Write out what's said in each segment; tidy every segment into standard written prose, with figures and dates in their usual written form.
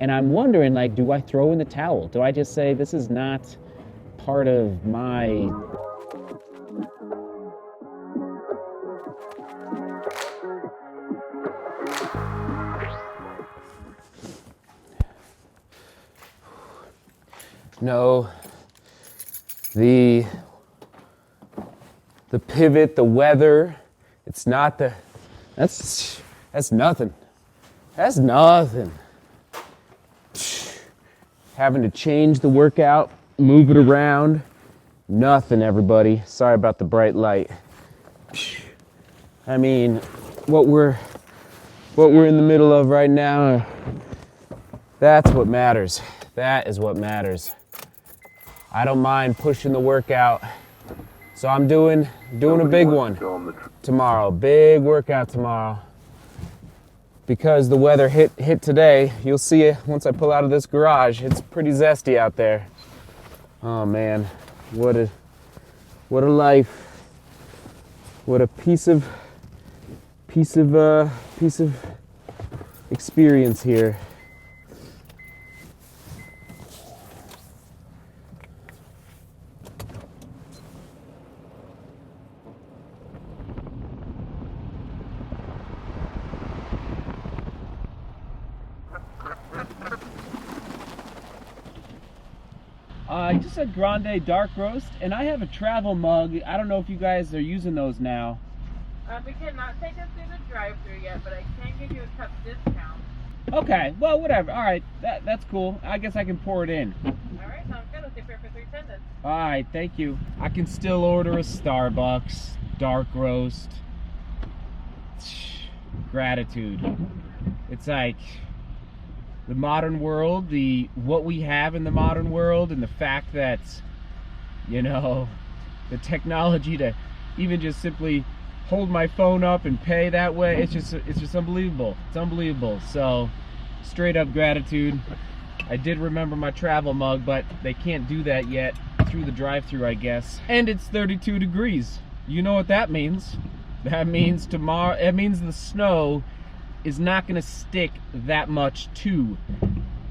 And I'm wondering, like, do I throw in the towel? Do I just say, this is not part of my... No, the pivot, the weather, it's not the, that's nothing. That's nothing. Having to change the workout, move it around, nothing, everybody. Sorry about the bright light. I mean, what we're in the middle of right now, that's what matters. That is what matters. I don't mind pushing the workout. So I'm doing a big one tomorrow. Big workout tomorrow. Because the weather hit today. You'll see it once I pull out of this garage. It's pretty zesty out there. Oh man, what a life. What a piece of experience here. I just said grande dark roast, and I have a travel mug. I don't know if you guys are using those now. We cannot take us through the drive-thru yet, but I can give you a cup discount. Okay, well, whatever. All right, that's cool. I guess I can pour it in. All right, sounds good. Let's for 310 then. All right, thank you. I can still order a Starbucks dark roast. Gratitude. It's like the modern world, what we have in the modern world, and the fact that, you know, the technology to even just simply hold my phone up and pay that way, it's just unbelievable. It's unbelievable. So straight up gratitude. I did remember my travel mug, but they can't do that yet through the drive-thru, I guess. And it's 32 degrees. You know what that means? That means tomorrow, it means the snow is not going to stick that much to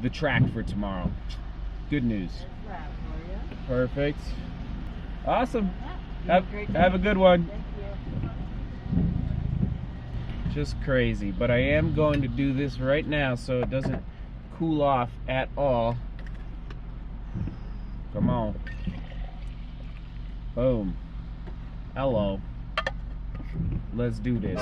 the track for tomorrow. Good news. Perfect. Awesome. Have a good one. Just crazy, but I am going to do this right now so it doesn't cool off at all. Come on. Boom. Hello. Let's do this.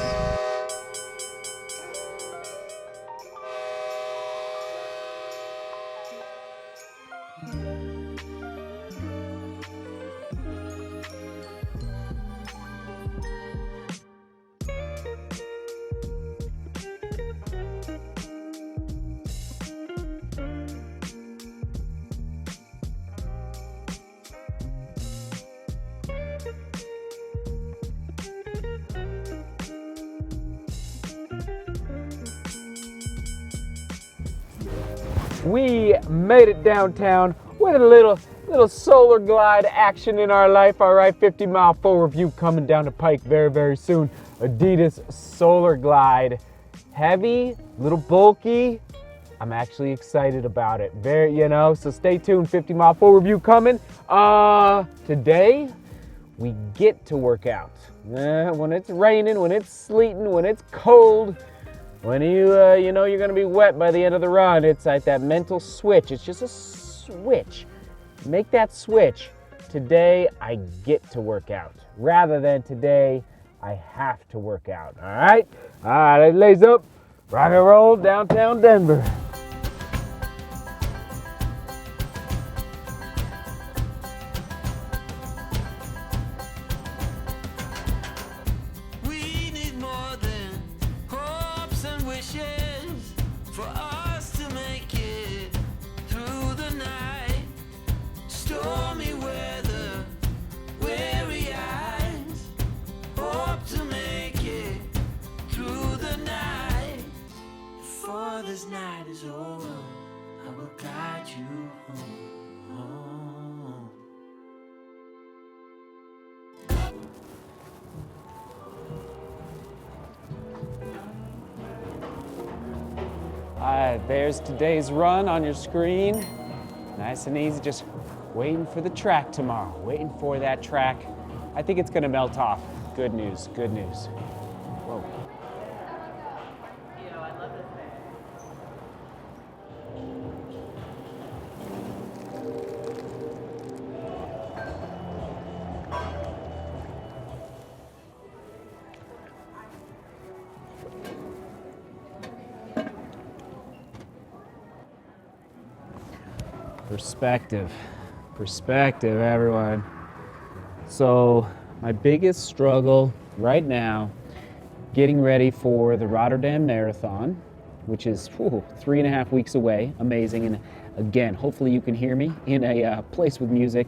We made it downtown with a little solar glide action in our life. All right, 50 mile full review coming down the pike very, very soon. Adidas Solar Glide. Heavy, little bulky. I'm actually excited about it. Very, so stay tuned. 50 mile full review coming. Today we get to work out. When it's raining, when it's sleeting, when it's cold, when you know you're gonna be wet by the end of the run, it's like that mental switch. It's just a switch. Make that switch. Today I get to work out, rather than today I have to work out. All right, let's lace up, rock and roll, downtown Denver. This night is over, I will guide you home. There's today's run on your screen. Nice and easy, just waiting for the track tomorrow. Waiting for that track. I think it's gonna melt off. Good news, good news. Whoa. I love this bag. Perspective, everyone. So my biggest struggle right now, getting ready for the Rotterdam Marathon, which is 3.5 weeks away. Amazing. And again, hopefully you can hear me in a place with music,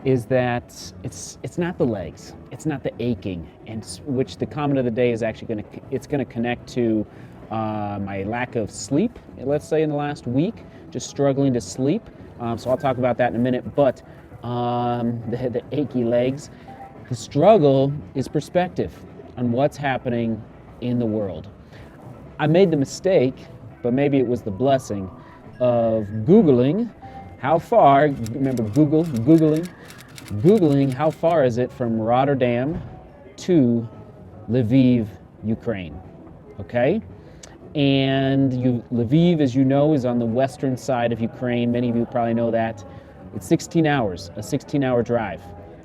is that it's not the legs, it's not the aching, and which the comment of the day is actually going to connect to my lack of sleep, let's say in the last week, just struggling to sleep. So I'll talk about that in a minute, but the achy legs. The struggle is perspective on what's happening in the world. I made the mistake, but maybe it was the blessing, of Googling how far, remember Googling how far is it from Rotterdam to Lviv, Ukraine, okay? And Lviv, as you know, is on the western side of Ukraine. Many of you probably know that. It's 16 hours, a 16-hour drive.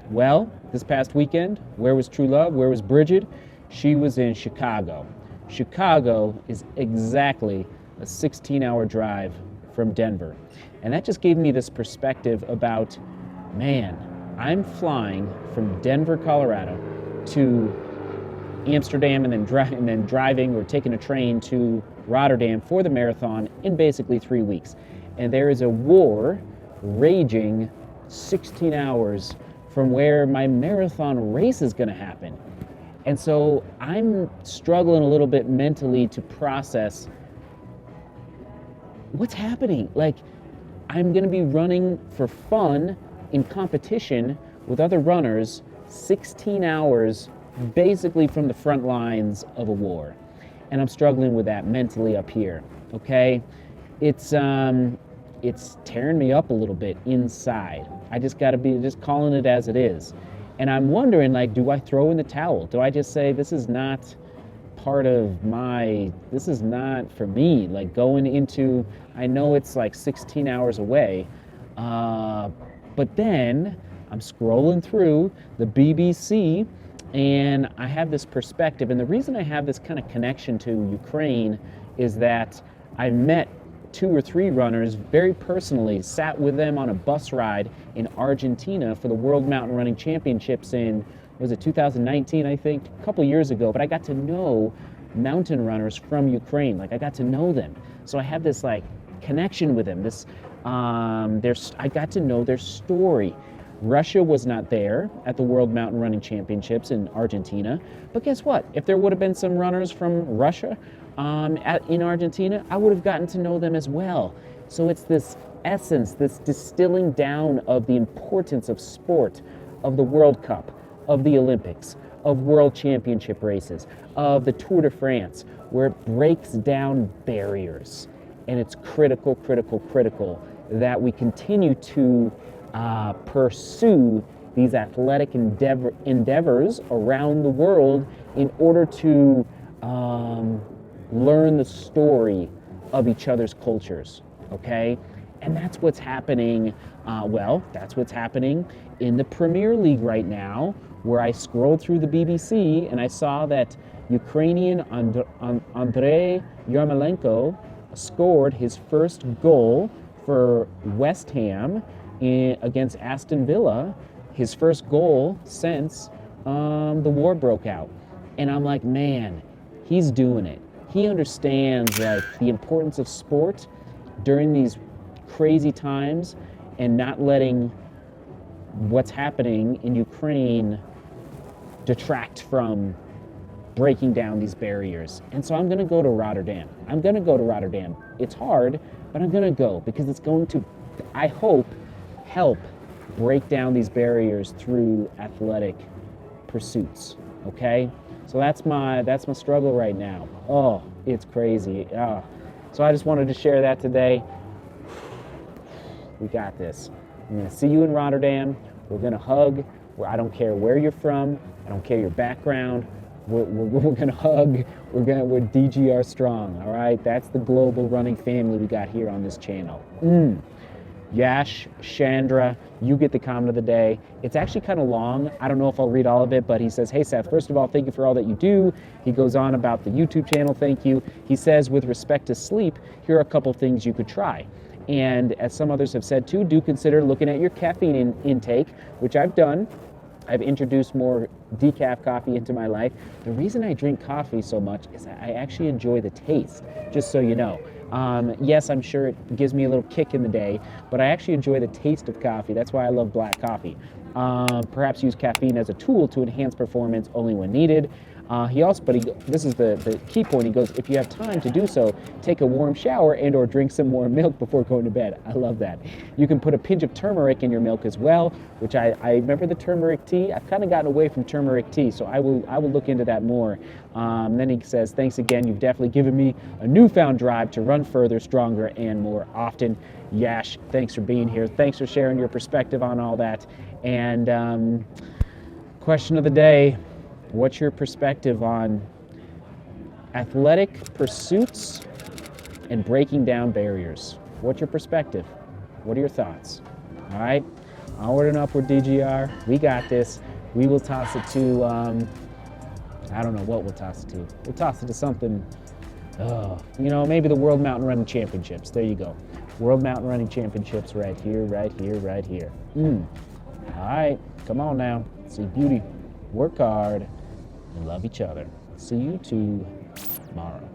Well, this past weekend, where was True Love? Where was Bridget? She was in Chicago. Chicago is exactly a 16-hour drive from Denver. And that just gave me this perspective about, man, I'm flying from Denver, Colorado to Amsterdam and then driving or taking a train to Rotterdam for the marathon in basically 3 weeks. And there is a war raging 16 hours from where my marathon race is going to happen. And so I'm struggling a little bit mentally to process what's happening. Like, I'm going to be running for fun in competition with other runners 16 hours basically from the front lines of a war. And I'm struggling with that mentally up here, okay? It's tearing me up a little bit inside. I just gotta be just calling it as it is. And I'm wondering, like, do I throw in the towel? Do I just say, this is not this is not for me? Like, going into, I know it's like 16 hours away, but then I'm scrolling through the BBC, and I have this perspective. And the reason I have this kind of connection to Ukraine is that I met 2 or 3 runners very personally, sat with them on a bus ride in Argentina for the World Mountain Running Championships in, was it 2019, I think, a couple years ago. But I got to know mountain runners from Ukraine. Like, I got to know them. So I have this like connection with them. I got to know their story. Russia was not there at the World Mountain Running Championships in Argentina. But guess what? If there would have been some runners from Russia in Argentina, I would have gotten to know them as well. So it's this essence, this distilling down of the importance of sport, of the World Cup, of the Olympics, of World Championship races, of the Tour de France, where it breaks down barriers. And it's critical that we continue to pursue these athletic endeavors around the world in order to learn the story of each other's cultures, okay? And that's what's happening, that's what's happening in the Premier League right now, where I scrolled through the BBC and I saw that Ukrainian Andrei Yarmolenko scored his first goal for West Ham against Aston Villa, his first goal since the war broke out. And I'm like, man, he's doing it. He understands like the importance of sport during these crazy times and not letting what's happening in Ukraine detract from breaking down these barriers. And so I'm going to go to Rotterdam. It's hard, but I'm going to go because it's going to, I hope, help break down these barriers through athletic pursuits, okay? So that's my struggle right now. Oh, it's crazy. So I just wanted to share that today. We got this. I'm going to see you in Rotterdam. We're going to hug. I don't care where you're from. I don't care your background. We're going to hug. We're DGR strong, all right? That's the global running family we got here on this channel. Yash, Chandra, you get the comment of the day. It's actually kind of long. I don't know if I'll read all of it, but he says, hey, Seth, first of all, thank you for all that you do. He goes on about the YouTube channel, thank you. He says, with respect to sleep, here are a couple things you could try. And as some others have said too, do consider looking at your caffeine intake, which I've done. I've introduced more decaf coffee into my life. The reason I drink coffee so much is I actually enjoy the taste, just so you know. Yes, I'm sure it gives me a little kick in the day, but I actually enjoy the taste of coffee. That's why I love black coffee. Perhaps use caffeine as a tool to enhance performance only when needed. This is the key point. He goes, if you have time to do so, take a warm shower and or drink some more milk before going to bed. I love that. You can put a pinch of turmeric in your milk as well, which I remember the turmeric tea. I've kind of gotten away from turmeric tea, so I will look into that more. Then he says, thanks again. You've definitely given me a newfound drive to run further, stronger, and more often. Yash, thanks for being here. Thanks for sharing your perspective on all that. And question of the day. What's your perspective on athletic pursuits and breaking down barriers? What's your perspective? What are your thoughts? All right, onward and upward, DGR. We got this. We will toss it to, I don't know what we'll toss it to. We'll toss it to something, maybe the World Mountain Running Championships. There you go. World Mountain Running Championships right here, right here, right here. All right, come on now. See beauty. Work hard. And love each other. See you tomorrow.